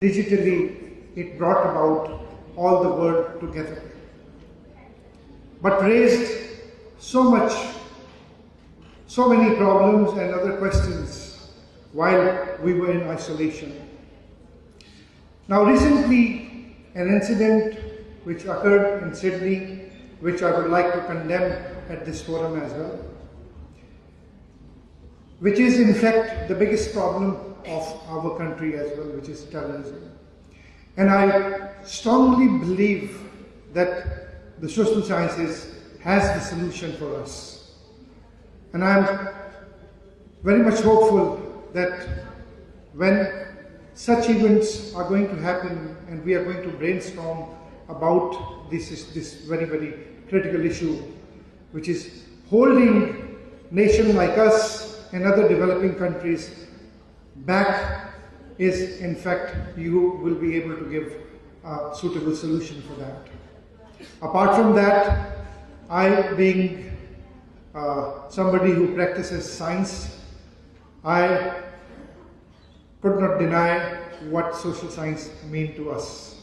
Digitally, it brought about all the world together, but raised so many problems and other questions while we were in isolation. Now recently, an incident which occurred in Sydney, which I would like to condemn at this forum as well, which is in fact the biggest problem of our country as well, which is terrorism. And I strongly believe that the social sciences has the solution for us. And I'm very much hopeful that when such events are going to happen and we are going to brainstorm about this very, very critical issue, which is holding nations like us and other developing countries back, is in fact you will be able to give a suitable solution for that. Apart from that, I being somebody who practices science, I could not deny what social science mean to us.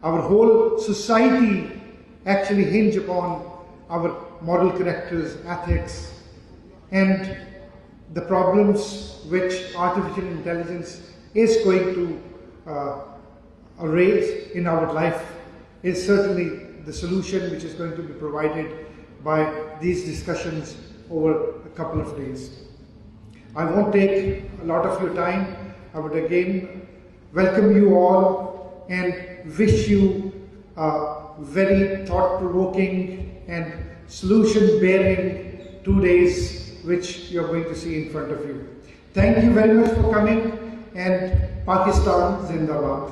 Our whole society actually hinge upon our moral characters, ethics, and the problems which artificial intelligence is going to raise in our life is certainly the solution which is going to be provided by these discussions over a couple of days. I won't take a lot of your time. I would again welcome you all and wish you a very thought-provoking and solution-bearing 2 days which you're going to see in front of you. Thank you very much for coming, and Pakistan Zindabad.